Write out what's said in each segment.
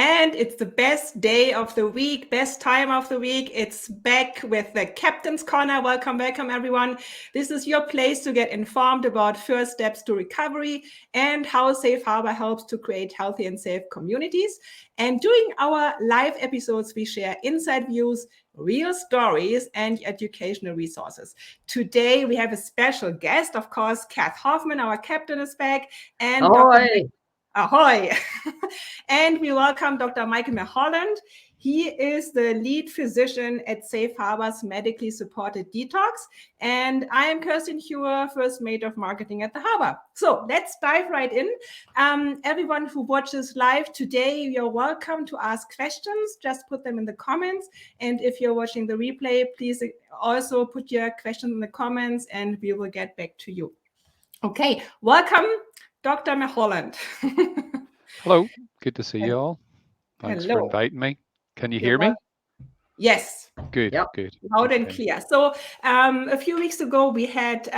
And it's the best day of the week, best time of the week. It's back with the Captain's Corner. Welcome, welcome, everyone. This is your place to get informed about first steps to recovery and how Safe Harbour helps to create healthy and safe communities. And during our live episodes, we share inside views, real stories, and educational resources. Today, we have a special guest, of course, Kath Hoffman, our captain, is back, and Ahoy! Ahoy! And we welcome Dr. Michael Mulholland. He is the lead physician at Safe Harbour's Medically Supported Detox. And I am Kirsten Hewer, First Mate of Marketing at the Harbour. So let's dive right in. Everyone who watches live today, you're welcome to ask questions. Just put them in the comments. And if you're watching the replay, please also put your questions in the comments and we will get back to you. Okay, welcome, Dr. Mulholland. Hello, good to see you all. Thanks Hello. for inviting me. Can you hear me? Yes. Good, Yep. good. Loud and clear. So a few weeks ago, we had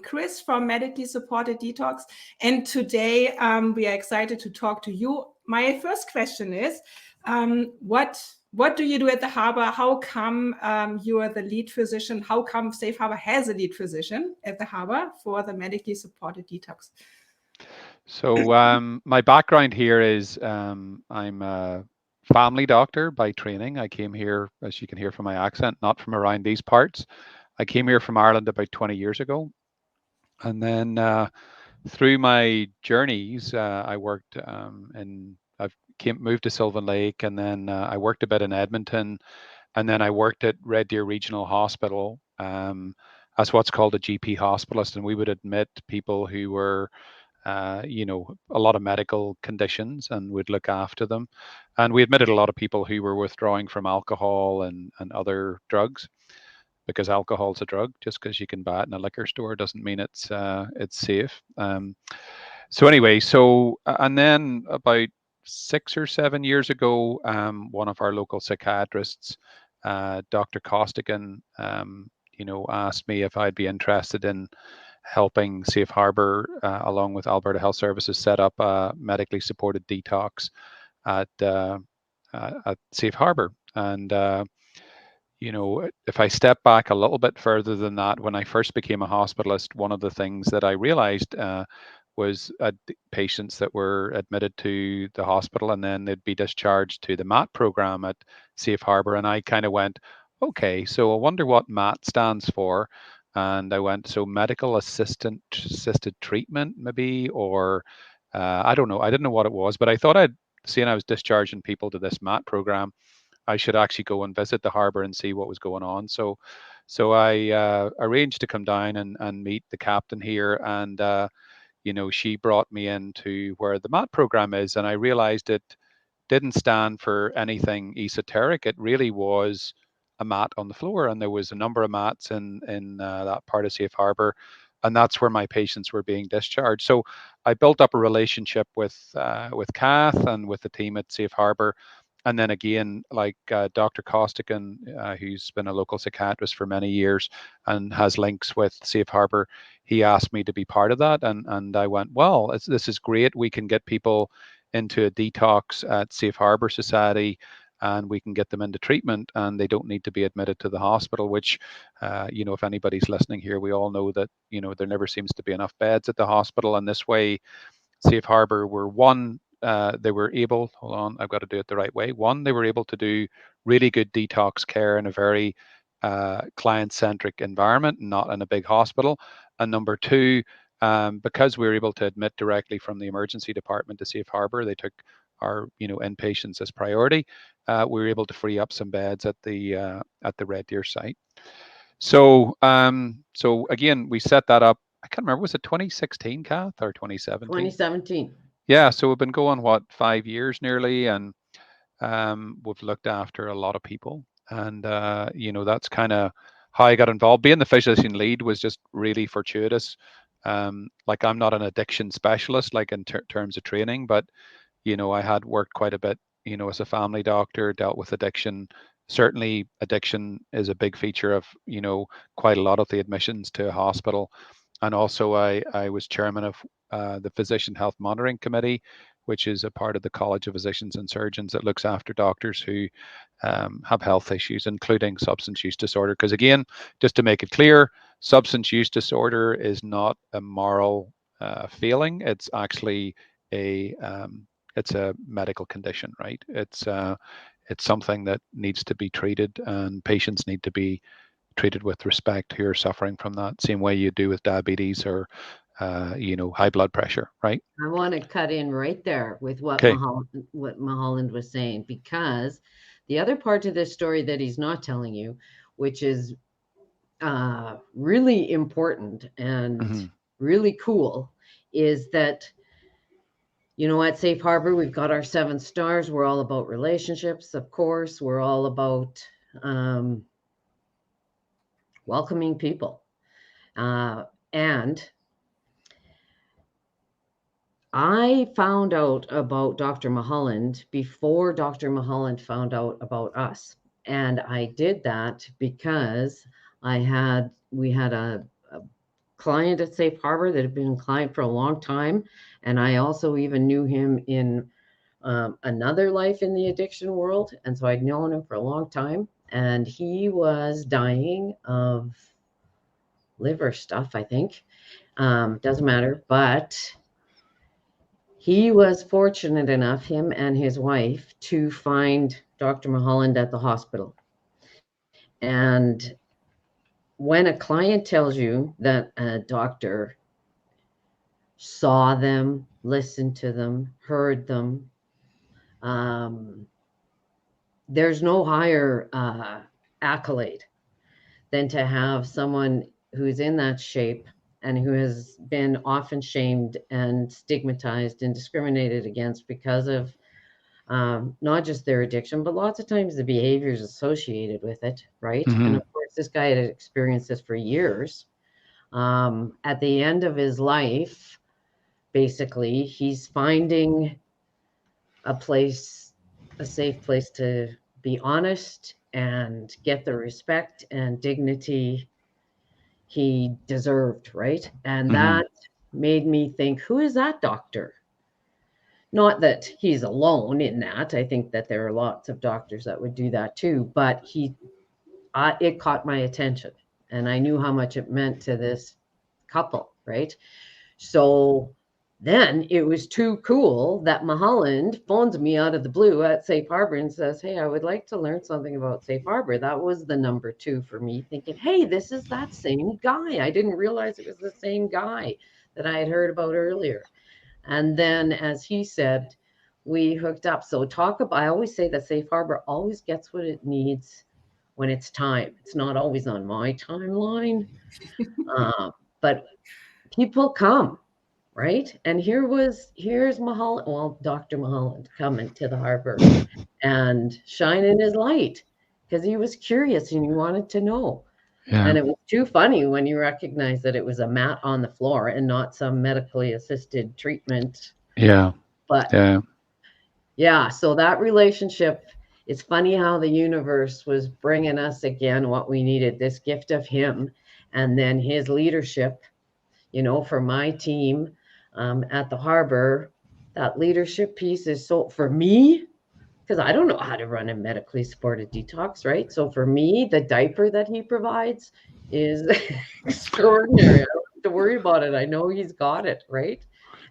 Chris from Medically Supported Detox. And today we are excited to talk to you. My first question is, what do you do at the Harbour? How come you are the lead physician? How come Safe Harbour has a lead physician at the Harbour for the Medically Supported Detox? So my background here is I'm a family doctor by training. I came here, as you can hear from my accent, not from around these parts. I came here from Ireland about 20 years ago. And then through my journeys, I worked moved to Sylvan Lake, and then I worked a bit in Edmonton, and then I worked at Red Deer Regional Hospital as what's called a GP hospitalist, and we would admit people who were a lot of medical conditions and would look after them. And we admitted a lot of people who were withdrawing from alcohol and other drugs, because alcohol's a drug. Just because you can buy it in a liquor store doesn't mean it's safe. So anyway, and then about 6 or 7 years ago, one of our local psychiatrists, Dr. Costigan, asked me if I'd be interested in helping Safe Harbour, along with Alberta Health Services, set up a medically supported detox at Safe Harbour. And if I step back a little bit further than that, when I first became a hospitalist, one of the things that I realized was patients that were admitted to the hospital and then they'd be discharged to the MAT program at Safe Harbour. And I kind of went, okay, so I wonder what MAT stands for. And I went, so medical assisted treatment, maybe, or I don't know. I didn't know what it was, but I thought seeing I was discharging people to this MAT program, I should actually go and visit the harbour and see what was going on. So I arranged to come down and meet the captain here, and she brought me into where the MAT program is, and I realized it didn't stand for anything esoteric. It really was a mat on the floor, and there was a number of mats in that part of Safe Harbour, and that's where my patients were being discharged. So I built up a relationship with Kath and with the team at Safe Harbour. And then again, like Dr. Costigan, who's been a local psychiatrist for many years and has links with Safe Harbour, he asked me to be part of that. And I went, well, this is great. We can get people into a detox at Safe Harbour Society, and we can get them into treatment, and they don't need to be admitted to the hospital, which, if anybody's listening here, we all know that, there never seems to be enough beds at the hospital. And this way, Safe Harbour were they were able, hold on, I've got to do it the right way. One, they were able to do really good detox care in a very client-centric environment, not in a big hospital. And number two, because we were able to admit directly from the emergency department to Safe Harbour, they took our inpatients as priority. We were able to free up some beds at the Red Deer site. So again, we set that up. I can't remember, was it 2016, Kath, or 2017? 2017. Yeah, so we've been going 5 years nearly, and we've looked after a lot of people, and that's kind of how I got involved. Being the physician lead was just really fortuitous. Like, I'm not an addiction specialist, like in terms of training, but I had worked quite a bit, as a family doctor, dealt with addiction. Certainly, addiction is a big feature of quite a lot of the admissions to a hospital. And also, I was chairman of the Physician Health Monitoring Committee, which is a part of the College of Physicians and Surgeons that looks after doctors who have health issues, including substance use disorder. Because again, just to make it clear, substance use disorder is not a moral failing. It's actually it's a medical condition, right? It's something that needs to be treated, and patients need to be treated with respect who are suffering from that, same way you do with diabetes or high blood pressure, right? I want to cut in right there with what Okay. Mulholland was saying, because the other part of this story that he's not telling you, which is really important and really cool, is that, at Safe Harbor, we've got our 7 stars. We're all about relationships, of course. We're all about welcoming people. And I found out about Dr. Mulholland before Dr. Mulholland found out about us. And I did that because we had a client at Safe Harbor that had been a client for a long time. And I also even knew him in another life in the addiction world. And so I'd known him for a long time. And he was dying of liver stuff, I think. Doesn't matter. But he was fortunate enough, him and his wife, to find Dr. Mulholland at the hospital. And when a client tells you that a doctor saw them, listened to them, heard them, there's no higher accolade than to have someone who's in that shape and who has been often shamed and stigmatized and discriminated against because of not just their addiction, but lots of times the behaviors associated with it, right? And of course, this guy had experienced this for years. At the end of his life, basically, he's finding a safe place to be honest and get the respect and dignity he deserved, right? And that made me think, who is that doctor? Not that he's alone in that. I think that there are lots of doctors that would do that too, but it caught my attention, and I knew how much it meant to this couple, right? So then it was too cool that Mulholland phones me out of the blue at Safe Harbor and says, hey, I would like to learn something about Safe Harbor. That was the number 2 for me, thinking, hey, this is that same guy. I didn't realize it was the same guy that I had heard about earlier. And then, as he said, we hooked up. So I always say that Safe Harbor always gets what it needs when it's time. It's not always on my timeline, but people come. Right. And here's Mulholland, well, Dr. Mulholland coming to the harbor and shining his light because he was curious and he wanted to know. Yeah. And it was too funny when you recognized that it was a mat on the floor and not some medically assisted treatment. Yeah. But yeah, so that relationship, it's funny how the universe was bringing us again what we needed, this gift of him, and then his leadership, for my team. At the harbor, that leadership piece is so, for me, because I don't know how to run a medically supported detox, right? So for me, the diaper that he provides is extraordinary. I don't have to worry about it. I know he's got it, right?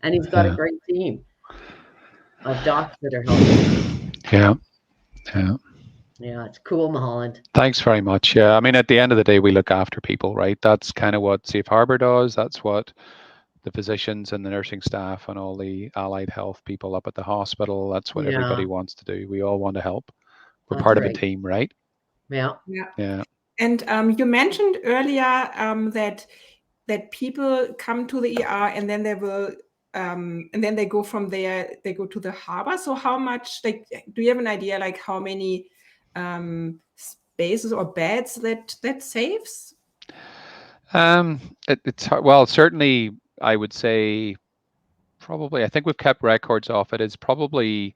And he's got a great team of docs that are helping. Yeah, it's cool, Mulholland. Thanks very much. Yeah, I mean, at the end of the day, we look after people, right? That's kind of what Safe Harbor does. That's what the physicians and the nursing staff and all the allied health people up at the hospital, that's what everybody wants to do. We all want to help. We're part of a team, right? Yeah. And you mentioned earlier that people come to the ER and then they will and then they go from there, they go to the harbor. So how much, do you have an idea how many spaces or beds that saves? It's hard. Well, certainly I would say probably, I think we've kept records of it. It's probably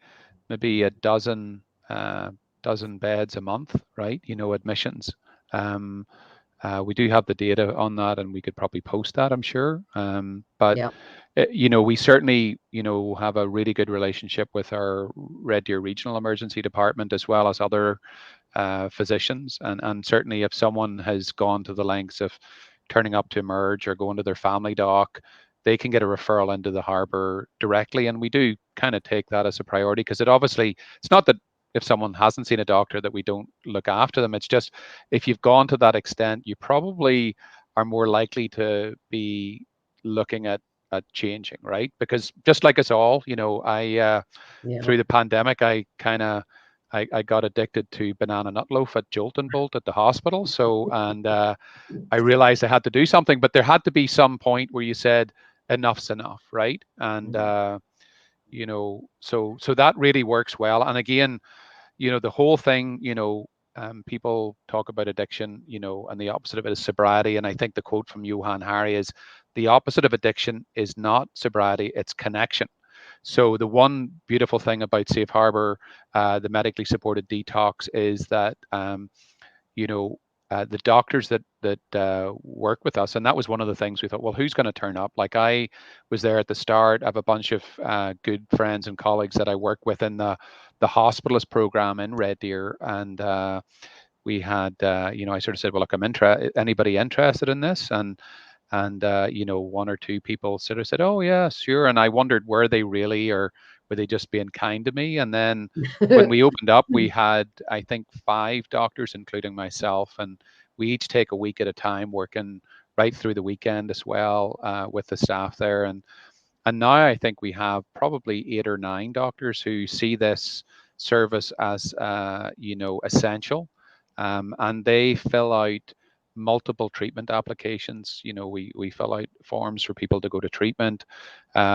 maybe a dozen beds a month, right? Admissions. We do have the data on that, and we could probably post that, I'm sure. But we certainly, have a really good relationship with our Red Deer Regional Emergency Department as well as other physicians. And certainly if someone has gone to the lengths of turning up to emerge or going to their family doc, they can get a referral into the harbour directly. And we do kind of take that as a priority, because it's not that if someone hasn't seen a doctor that we don't look after them. It's just, if you've gone to that extent, you probably are more likely to be looking at changing, right? Because just like us all, I Yeah. through the pandemic, I got addicted to banana nut loaf at Jolt and Bolt at the hospital. So, and I realized I had to do something, but there had to be some point where you said enough's enough, right? And so that really works well. And again, the whole thing, people talk about addiction, and the opposite of it is sobriety. And I think the quote from Johann Hari is, the opposite of addiction is not sobriety, it's connection. So the one beautiful thing about Safe Harbour, the medically supported detox, is that you know, the doctors that work with us, and that was one of the things we thought, well, who's going to turn up? Like, I was there at the start. I have a bunch of good friends and colleagues that I work with in the hospitalist program in Red Deer, and we had, I sort of said, well, look, anybody interested in this? And one or two people sort of said, oh yeah, sure. And I wondered, were they really, or were they just being kind to me? And then when we opened up, we had, I think, 5 doctors, including myself, and we each take a week at a time, working right through the weekend as well, with the staff there. And now I think we have probably 8 or 9 doctors who see this service as, essential. And they fill out multiple treatment applications. We fill out forms for people to go to treatment.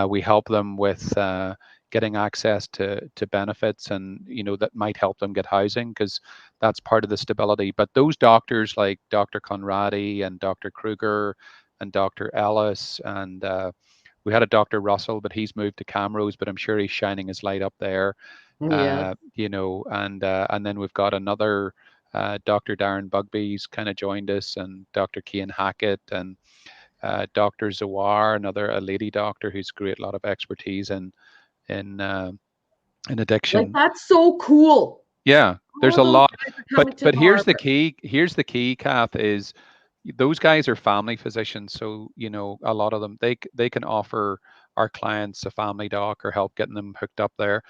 We help them with getting access to benefits, and that might help them get housing, because that's part of the stability. But those doctors, like Dr. Conradi and Dr. Kruger and Dr. Ellis, and we had a Dr. Russell, but he's moved to Camrose, but I'm sure he's shining his light up there. Yeah. And then we've got another Dr. Darren Bugby's kind of joined us, and Dr. Cian Hackett, and Dr. Zawar, a lady doctor who's great, a lot of expertise in in Like, addiction. that's so cool. Yeah, there's All a those lot. guys are But coming to but the here's the harbor. key. Here's the key, Kath, is those guys are family physicians. So a lot of them, they can offer our clients a family doc or help getting them hooked up there.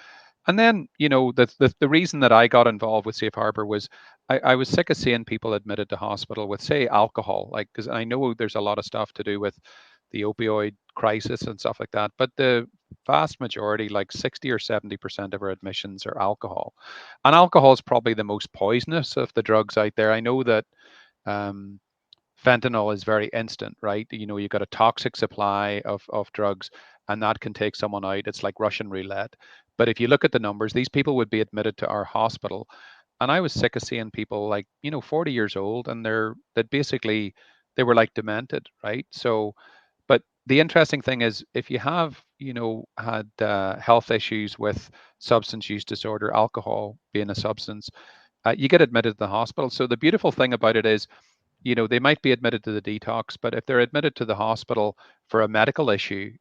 And then, the reason that I got involved with Safe Harbour was I was sick of seeing people admitted to hospital with, say, alcohol, like, because I know there's a lot of stuff to do with the opioid crisis and stuff like that. But the vast majority, like 60 or 70% of our admissions, are alcohol. And alcohol is probably the most poisonous of the drugs out there. I know that um, fentanyl is very instant, right? You've got a toxic supply of drugs, and that can take someone out. It's like Russian roulette. But if you look at the numbers, these people would be admitted to our hospital. And I was sick of seeing people, like, 40 years old, and that basically they were like demented, right? So, but the interesting thing is, if you have, had health issues with substance use disorder, alcohol being a substance, you get admitted to the hospital. So the beautiful thing about it is, they might be admitted to the detox, but if they're admitted to the hospital for a medical issue,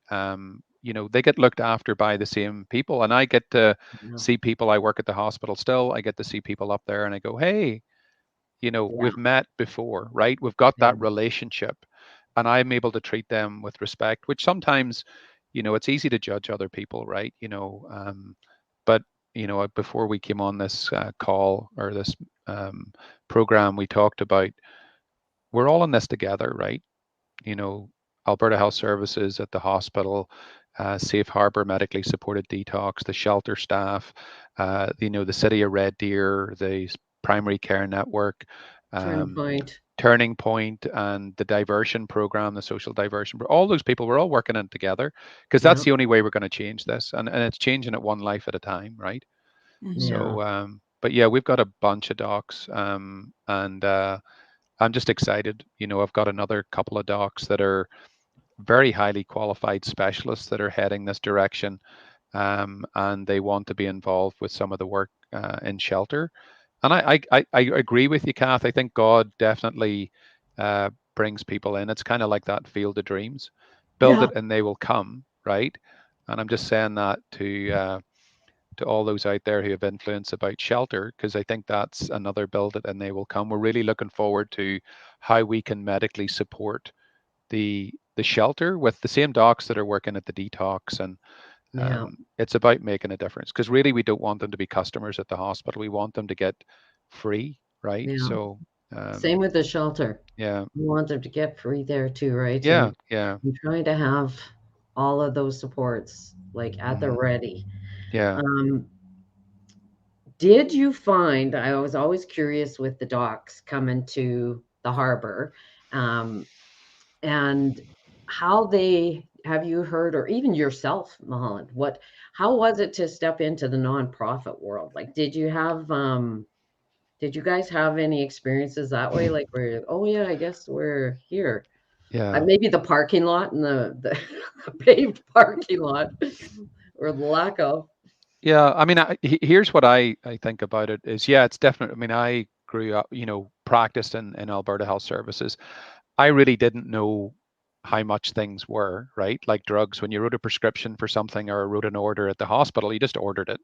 they get looked after by the same people. And I get to Yeah. see people. I work at the hospital still. I get to see people up there, and I go, hey, Yeah. we've met before, right? We've got Yeah. that relationship, and I'm able to treat them with respect, which sometimes, it's easy to judge other people, right? But, before we came on this call, or this program, we talked about, we're all in this together, right? you know, Alberta Health Services at the hospital, Safe Harbour Medically Supported Detox, the shelter staff, the City of Red Deer, the primary care network, Turning um, point. Turning Point, and the diversion program, the social diversion. All those people, we're all working in together, because that's Yeah. the only way we're going to change this, and it's changing it one life at a time, right? Yeah. So, but yeah, we've got a bunch of docs, and I'm just excited. I've got another couple of docs that are very highly qualified specialists that are heading this direction, and they want to be involved with some of the work in shelter. And I agree with you, Kath. I think God definitely brings people in. It's kind of like that field of dreams. Build Yeah. it and they will come, right? And I'm just saying that to all those out there who have influence about shelter, because I think that's another build it and they will come. We're really looking forward to how we can medically support the shelter with the same docs that are working at the detox, and Yeah. it's about making a difference, because really we don't want them to be customers at the hospital. We want them to get free, right? Yeah. So Same with the shelter. yeah, We want them to get free there too, right? yeah, yeah, And trying to have all of those supports like at the hmm, ready. yeah, Um, did you find, I was always curious with the docks coming to the harbor, um, and how they have you heard, or even yourself, Mulholland, how was it to step into the nonprofit world? Like, did you guys have any experiences that way? Like, where, oh yeah, I guess we're here. yeah. Maybe the parking lot and the the paved parking lot, or the lack of. Yeah, I mean, here's what I think about it is, yeah, it's definitely. I mean, I grew up, practiced in Alberta Health Services. I really didn't know how much things were, right? Like drugs, when you wrote a prescription for something or wrote an order at the hospital, you just ordered it.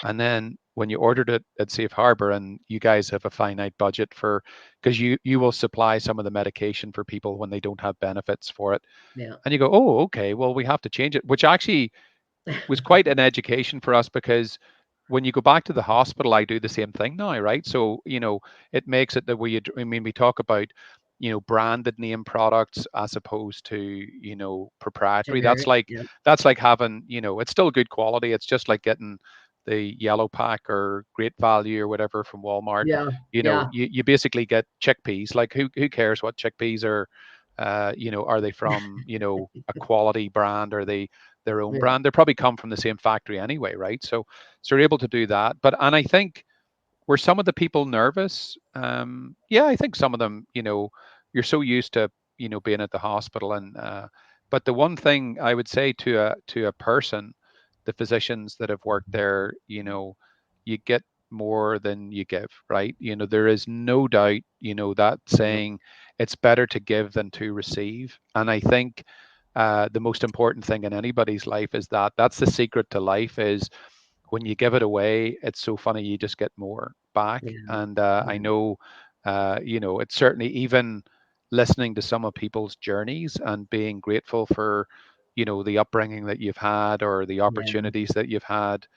And then when you ordered it at Safe Harbour, and you guys have a finite budget for, because you will supply some of the medication for people when they don't have benefits for it. Yeah. And you go, oh, okay, well, we have to change it, which actually was quite an education for us, because when you go back to the hospital, I do the same thing now, right? So, it makes it that I mean, we talk about, branded name products as opposed to, proprietary. That's Generic. like, Yeah. that's like having, it's still good quality. It's just like getting the yellow pack or great value or whatever from Walmart. Yeah. Yeah. You basically get chickpeas. Like, who cares what chickpeas are? Are they from, a quality brand? Are they their own Yeah. brand? They probably come from the same factory anyway, right? So you're able to do that. And I think, were some of the people nervous? Yeah, I think some of them, you're so used to, being at the hospital, and but the one thing I would say to a person, the physicians that have worked there, you get more than you give, right? There is no doubt, that Yeah. saying, it's better to give than to receive. And I think the most important thing in anybody's life is that's the secret to life, is when you give it away, it's so funny, you just get more back. Yeah. And I Yeah. know, it's certainly, even listening to some of people's journeys and being grateful for, the upbringing that you've had, or the Yeah. opportunities that you've had.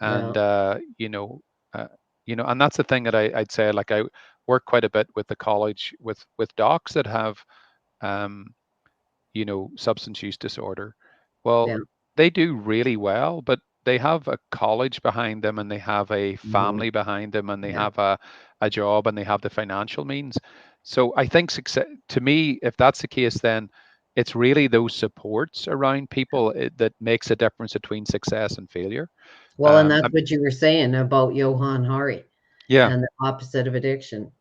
Yeah. And uh, and that's the thing that I'd say. Like, I work quite a bit with the college, with docs that have um, substance use disorder. Well, Yeah. they do really well, but they have a college behind them, and they have a Mhm. family behind them, and they Yeah. have a job, and they have the financial means. So I think success, to me, if that's the case, then it's really those supports around people, that makes a difference between success and failure. Well, and Um, that's um, what you were saying about Johann Hari yeah, and the opposite of addiction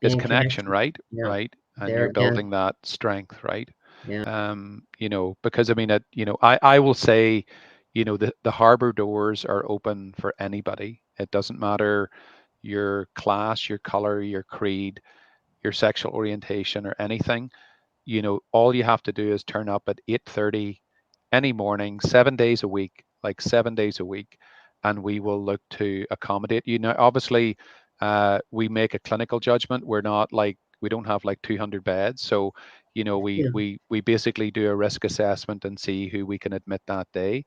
it's being connection, connection. right? Yeah. Right. And There you're again. building that strength, right? Yeah. Because I mean, I will say, the harbor doors are open for anybody. It doesn't matter your class, your color, your creed, your sexual orientation, or anything. All you have to do is turn up at 8:30 any morning, 7 days a week, like 7 days a week, and we will look to accommodate you. Now, obviously, we make a clinical judgment. We don't have like 200 beds, so we Yeah. we basically do a risk assessment and see who we can admit that day.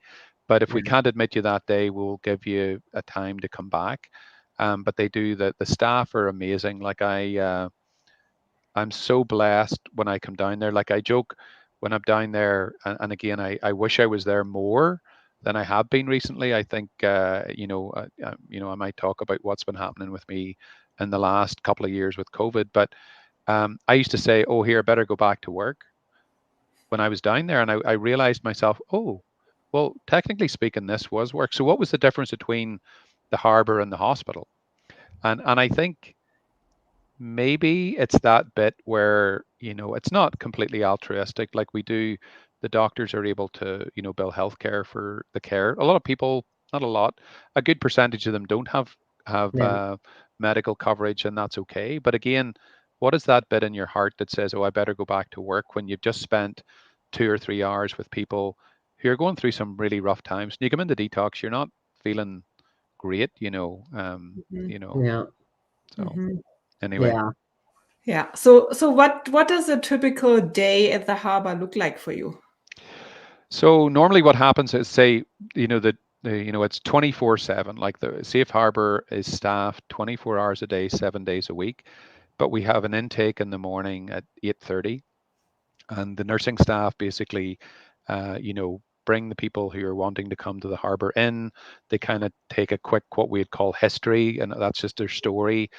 But if we Yeah. can't admit you that day, we'll give you a time to come back. But they do, the staff are amazing. Like, I'm so blessed when I come down there. Like, I joke when I'm down there, and again, I wish I was there more than I have been recently. I think, I might talk about what's been happening with me in the last couple of years with COVID. But I used to say, "Oh, here, I better go back to work," when I was down there, and I realized myself, oh, well, technically speaking, this was work. So what was the difference between the harbor and the hospital? And I think maybe it's that bit where, it's not completely altruistic. Like, we do, the doctors are able to, bill healthcare for the care. A lot of people, not a lot, a good percentage of them don't have Yeah. medical coverage, and that's okay. But again, what is that bit in your heart that says, oh, I better go back to work, when you've just spent 2 or 3 hours with people you're going through some really rough times, and you come into detox, you're not feeling great, Yeah. so anyway. Yeah. Yeah. So what does a typical day at the harbor look like for you? So normally what happens is, say, it's 24/7. Like the Safe Harbour is staffed 24 hours a day, 7 days a week, but we have an intake in the morning at 8:30, and the nursing staff basically, bring the people who are wanting to come to the harbour in. They kind of take a quick, what we'd call history, and that's just their story.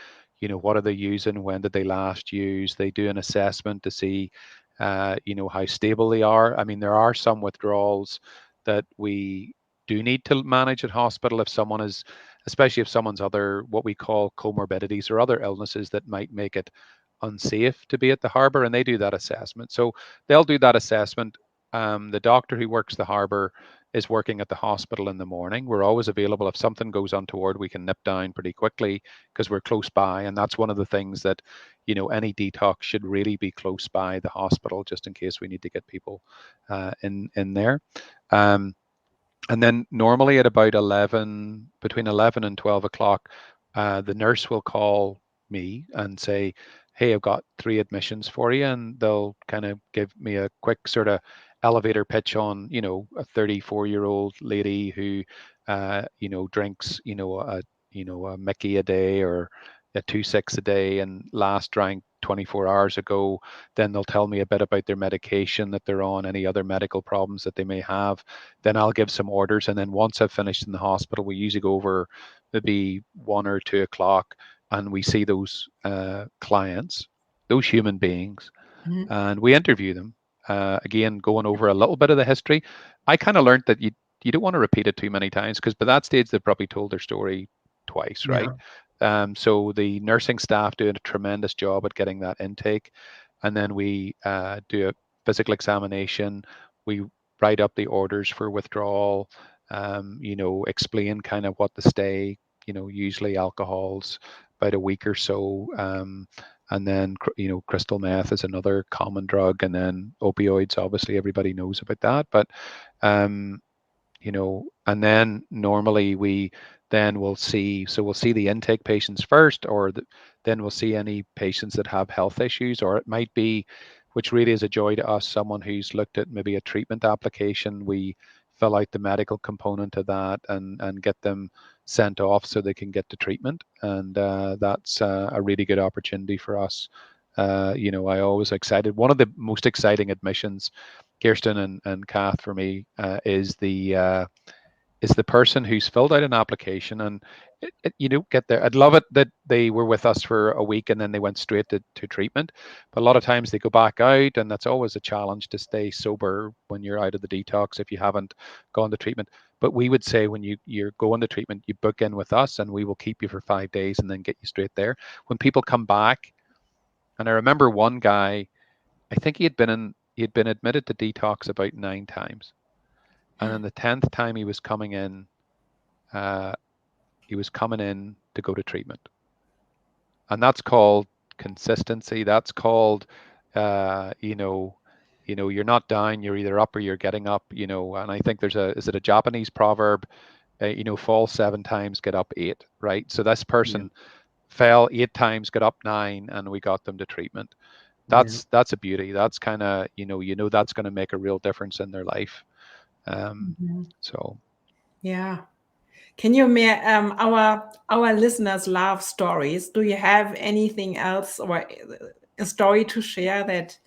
What are they using? When did they last use? They do an assessment to see, how stable they are. I mean, there are some withdrawals that we do need to manage at hospital if someone is, especially if someone's other, what we call comorbidities or other illnesses that might make it unsafe to be at the harbour, and they do that assessment. So they'll do that assessment. The doctor who works the harbour is working at the hospital in the morning. We're always available. If something goes untoward, we can nip down pretty quickly because we're close by. And that's one of the things that, any detox should really be close by the hospital, just in case we need to get people in there. Um, and then normally at about 11, between 11 and 12 o'clock, the nurse will call me and say, hey, I've got 3 admissions for you. And they'll kind of give me a quick sort of elevator pitch on, a 34-year-old lady who, drinks, a Mickey a day or a 2-6 a day and last drank 24 hours ago. Then they'll tell me a bit about their medication that they're on, any other medical problems that they may have. Then I'll give some orders. And then once I've finished in the hospital, we usually go over maybe 1 or 2 o'clock and we see those clients, those human beings, Mhm. and we interview them. Again, going over a little bit of the history. I kind of learned that you don't want to repeat it too many times, because by that stage they've probably told their story twice, right? Yeah. So the nursing staff do a tremendous job at getting that intake, and then we do a physical examination. We write up the orders for withdrawal. Explain kind of what the stay. Usually alcohol's about a week or so. And then crystal meth is another common drug, and then opioids, obviously everybody knows about that. But um, and then normally we then will see, so we'll see the intake patients first, or then we'll see any patients that have health issues, or it might be, which really is a joy to us, someone who's looked at maybe a treatment application. We fill out the medical component of that and get them sent off so they can get to treatment, and that's a really good opportunity for us. I always excited. One of the most exciting admissions, Kirsten and Kath, for me, is the person who's filled out an application, and you don't get there. I'd love it that they were with us for a week and then they went straight to treatment. But a lot of times they go back out, and that's always a challenge to stay sober when you're out of the detox if you haven't gone to treatment. But we would say when you're going to treatment, you book in with us and we will keep you for 5 days and then get you straight there. When people come back, and I remember one guy, I think he had been admitted to detox about 9 times, and then the 10th time uh, he was coming in to go to treatment, and that's called consistency. That's called, uh, you know, you're not down. You're either up or you're getting up. And I think is it a Japanese proverb? Fall 7 times, get up 8. Right. So this Yeah. person fell 8 times, got up 9, and we got them to treatment. Yeah. That's a beauty. That's kind of, that's going to make a real difference in their life. Mhm. So Yeah. Can you our listeners love stories? Do you have anything else or a story to share that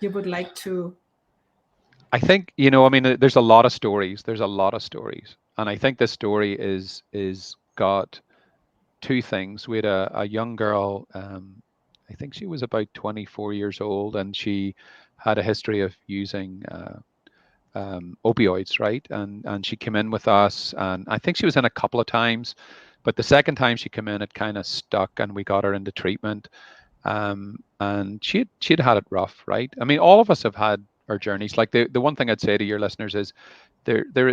you would like to? I think, I mean, there's a lot of stories. There's a lot of stories. And I think this story is got two things. We had a young girl, I think she was about 24 years old, and she had a history of using opioids, right? And she came in with us, and I think she was in a couple of times, but the second time she came in, it kind of stuck, and we got her into treatment. And she'd had it rough, right? I mean, all of us have had our journeys. Like the one thing I'd say to your listeners is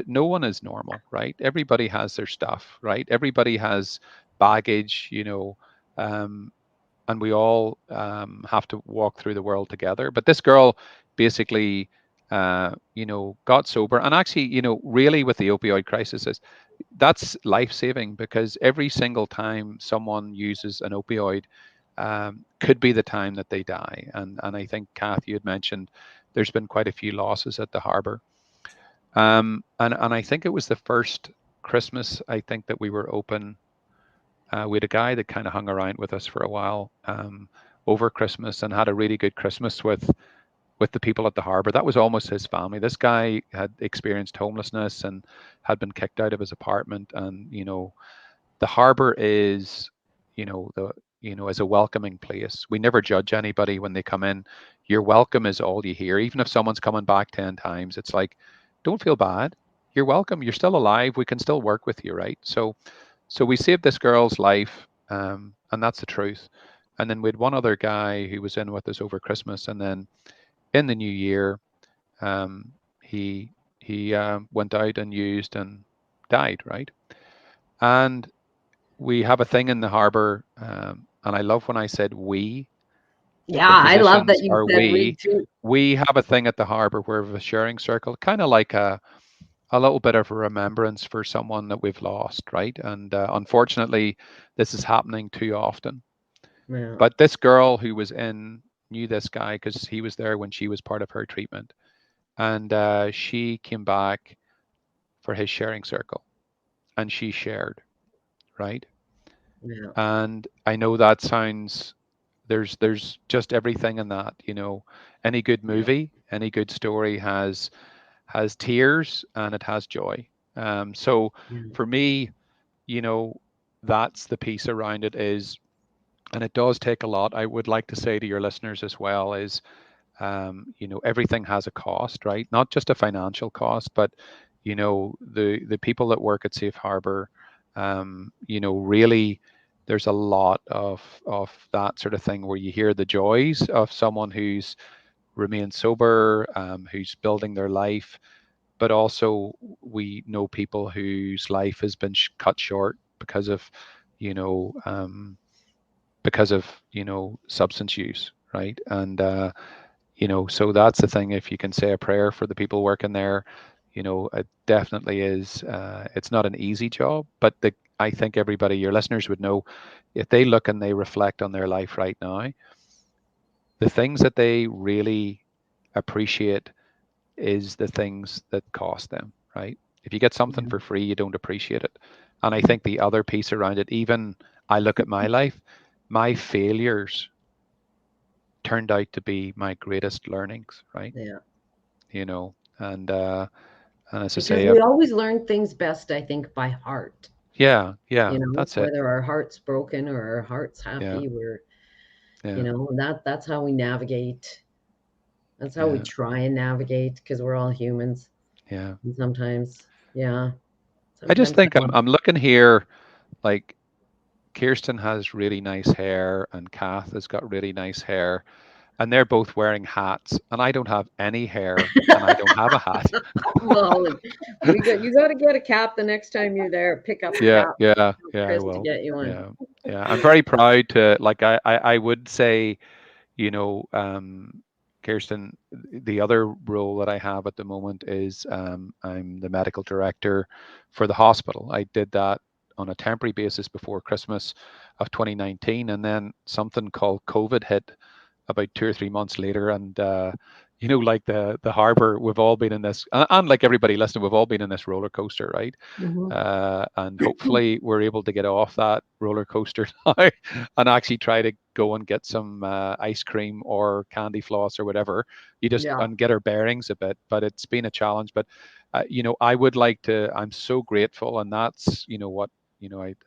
no one is normal, right? Everybody has their stuff, right? Everybody has baggage, um, and we all have to walk through the world together. But this girl basically got sober. And actually, really with the opioid crisis, that's life saving, because every single time someone uses an opioid could be the time that they die. And I think, Kath, you had mentioned there's been quite a few losses at the Harbour. And I think it was the first Christmas, I think, that we were open. We had a guy that kind of hung around with us for a while over Christmas, and had a really good Christmas with the people at the Harbour. That was almost his family. This guy had experienced homelessness and had been kicked out of his apartment. And the Harbour is, the is a welcoming place. We never judge anybody when they come in. Your welcome is all you hear. Even if someone's coming back 10 times, it's like, don't feel bad. You're welcome. You're still alive. We can still work with you, right? So we saved this girl's life, and that's the truth. And then we had one other guy who was in with us over Christmas, and then in the new year, um, he went out and used and died, right? And we have a thing in the Harbour, and I love when I said we, Yeah, the I love that physicians you are said we too. we have a thing at the Harbour where we have a sharing circle, kind of like a little bit of a remembrance for someone that we've lost, right? And unfortunately, this is happening too often. Yeah, But this girl who was in knew this guy because he was there when she was part of her treatment, and she came back for his sharing circle, and she shared, right? yeah, And I know that sounds, there's just everything in that, any good yeah, movie, any good story has tears and it has joy. So yeah, for me, you know, that's the piece around it is, and it does take a lot. I would like to say to your listeners as well is, everything has a cost, right? Not just a financial cost, but the people that work at Safe Harbour, really, there's a lot of that sort of thing where you hear the joys of someone who's remained sober, who's building their life, but also we know people whose life has been cut short you know, um, substance use, right? And so that's the thing. If you can say a prayer for the people working there, it definitely is. It's not an easy job, but I think everybody, your listeners, would know if they look and they reflect on their life right now, the things that they really appreciate is the things that cost them, right? If you get something yeah, for free, you don't appreciate it. And I think the other piece around it, even I look at my life, my failures turned out to be my greatest learnings, right? yeah. You know, and as I Because say, we always learn things best, I think, by heart. yeah, yeah, that's it. Whether our heart's broken or our heart's Yeah, happy, yeah, that's how we navigate. That's how we yeah, try and navigate because we're all humans. yeah. And sometimes, yeah, I just sometimes that think I'm one. I'm looking here, like Kirsten has really nice hair and Kath has got really nice hair, and they're both wearing hats, and I don't have any hair and I don't have a hat. Molly, you got to get a cap the next time you're there. Pick up a Yeah, cap, yeah, tell yeah, I Chris to will. get you one. Yeah, yeah. I'm very proud to, like, I would say, you know, um, Kirsten, the other role that I have at the moment is I'm the medical director for the hospital. I did that on a temporary basis before Christmas of 2019, and then something called COVID hit about 2 or 3 months later, and like the Harbour, we've all been in this, and like everybody listening, we've all been in this roller coaster, right? Hmm. And hopefully we're able to get off that roller coaster now and actually try to go and get some ice cream or candy floss or whatever, you just Yeah, and get our bearings a bit. But it's been a challenge. But I would like to, I'm so grateful, and that's what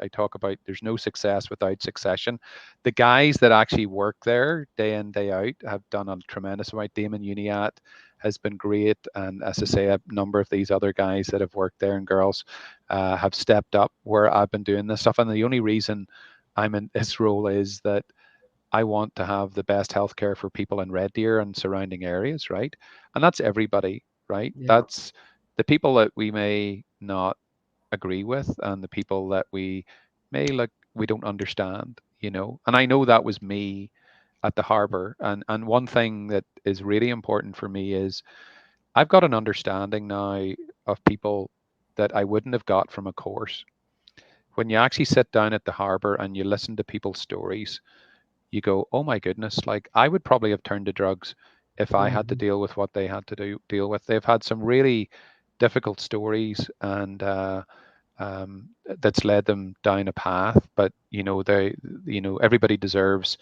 I talk about. There's no success without succession. The guys that actually work there day in day out have done a tremendous amount. Damon Uniat has been great, and as I say, a number of these other guys that have worked there and girls have stepped up where I've been doing this stuff. And the only reason I'm in this role is that I want to have the best healthcare for people in Red Deer and surrounding areas, right? And that's everybody, right? yeah, That's the people that we may not agree with and the people that we may like we don't understand, And I know that was me at the Harbour. And one thing that is really important for me is I've got an understanding now of people that I wouldn't have got from a course. When you actually sit down at the harbor and you listen to people's stories, you go, oh my goodness, like I would probably have turned to drugs if I had to Mhm. deal with what they had to deal with. They've had some really difficult stories, and that's led them down a path. But everybody deserves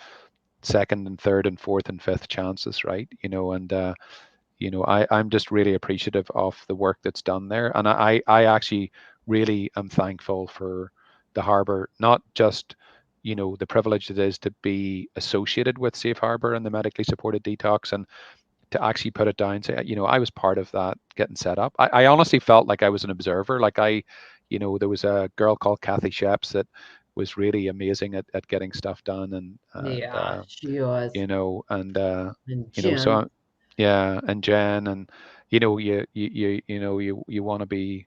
second and third and fourth and fifth chances, right? And I'm just really appreciative of the work that's done there, and I actually really am thankful for the harbor, not just the privilege it is to be associated with Safe Harbor and the medically supported detox, and to actually put it down, say, I was part of that getting set up. I honestly felt like I was an observer. Like there was a girl called Kathy Sheps that was really amazing at getting stuff done, and Yeah, she was. and And so Jen. yeah, and Jen, and you want to be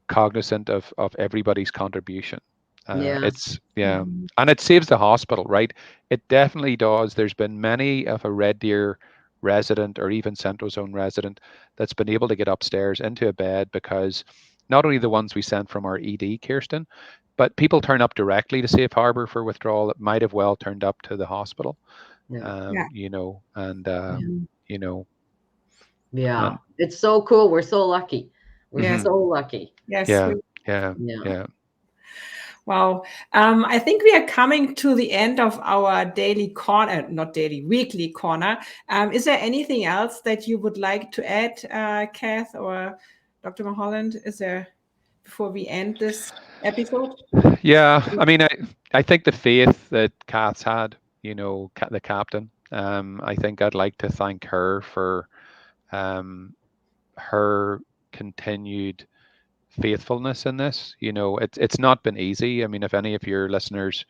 cognizant of everybody's contribution. Yes. It's yeah, Mhm. and it saves the hospital, right? It definitely does. There's been many of a Red Deer resident or even Central Zone resident that's been able to get upstairs into a bed because not only the ones we sent from our ED, Kirsten, but people turn up directly to Safe Harbor for withdrawal that might have well turned up to the hospital. Yeah. Yeah. And Mhm. you know, Yeah. and It's so cool. We're so lucky. We're Yes. mhm, so lucky. Yes. yeah, yeah, Yeah. yeah. Wow. I think we are coming to the end of our daily corner, not daily, weekly corner. Is there anything else that you would like to add, Kath or Dr. Mulholland? Is there, before we end this episode? Yeah, I mean, I think the faith that Kath's had, the captain, I think I'd like to thank her for her continued faithfulness in this. It's not been easy. I mean, if any of your listeners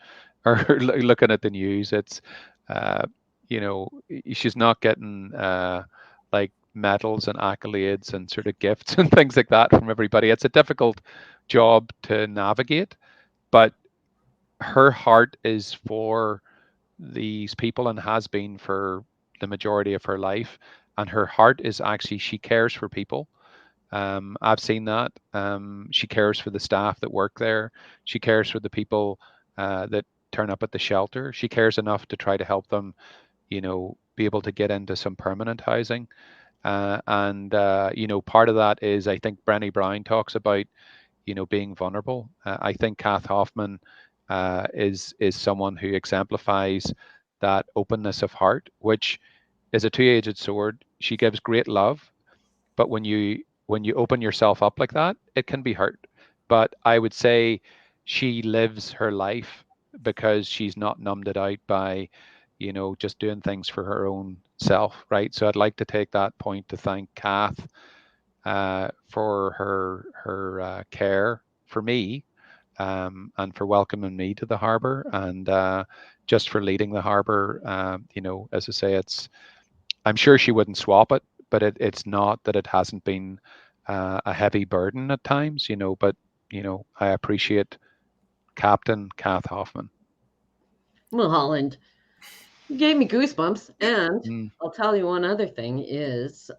are looking at the news, it's uh, she's not getting like medals and accolades and sort of gifts and things like that from everybody. It's a difficult job to navigate, but her heart is for these people and has been for the majority of her life. And her heart is actually, she cares for people. I've seen that. She cares for the staff that work there. She cares for the people that turn up at the shelter. She cares enough to try to help them, be able to get into some permanent housing. And part of that is, I think Brené Brown talks about, being vulnerable. I think Kath Hoffman is someone who exemplifies that openness of heart, which is a two-edged sword. She gives great love, but when you open yourself up like that, it can be hurt. But I would say she lives her life because she's not numbed it out by just doing things for her own self, right? So I'd like to take that point to thank Kath for her care for me, and for welcoming me to the harbour, and just for leading the harbour. As I say, I'm sure she wouldn't swap it, but it's not that it hasn't been a heavy burden at times, but I appreciate Captain Kath Hoffman. Mulholland. You gave me goosebumps. And Mm. I'll tell you one other thing is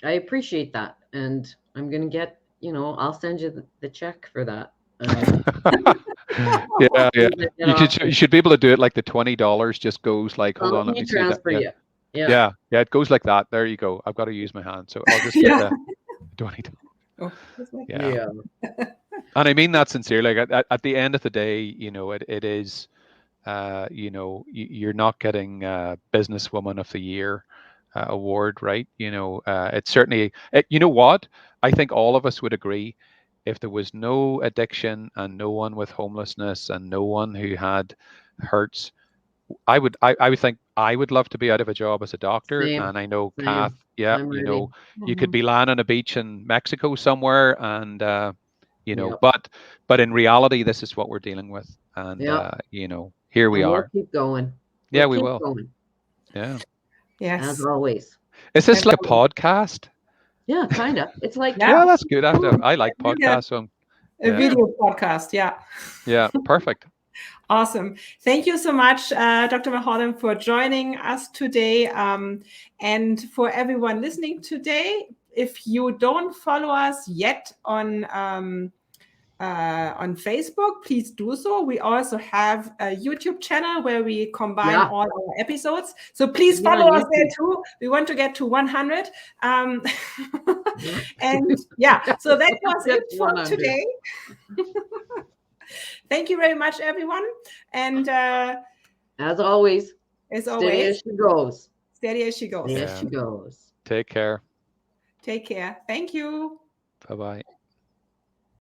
I appreciate that. And I'm going to get, I'll send you the check for that. Yeah, yeah. Get You off should the, you should be able to do it like the $20 just goes like, hold I'll on, let me see that. e-transfer Yeah. you. Yeah. Yeah, yeah, it goes like that. There you go. I've got to use my hand. So I'll just get Yeah. the $20. Oh, that's like, Yeah. Yeah. And I mean that sincerely. Like at the end of the day, it is you're not getting businesswoman of the year award, right? It's certainly you know what? I think all of us would agree, if there was no addiction and no one with homelessness and no one who had hurts, I would think I would love to be out of a job as a doctor. Same. And I know Kath, Same. yeah, I'm ready. you could mhm. be lying on a beach in Mexico somewhere, and Yep. but in reality, this is what we're dealing with, and Yep. here we And we'll are. keep going. Yeah, We'll we keep will. going, Yeah. as Yes. always. Is this like a Every- podcast? Yeah, kind of. It's like Yeah. Yeah, talking that's to good. the moon. I like Maybe a, podcasts, so a yeah, Yeah. video podcast. Yeah. yeah, perfect. Awesome. Thank you so much, Dr. Mulholland, for joining us today. And for everyone listening today, if you don't follow us yet on Facebook, please do so. We also have a YouTube channel where we combine all our episodes. So please follow us there too. We want to get to 100. And so that was it for today. Thank you very much, everyone. And as always, steady as she goes. Steady as she goes. Steady as she goes. Take care. Take care. Thank you. Bye-bye.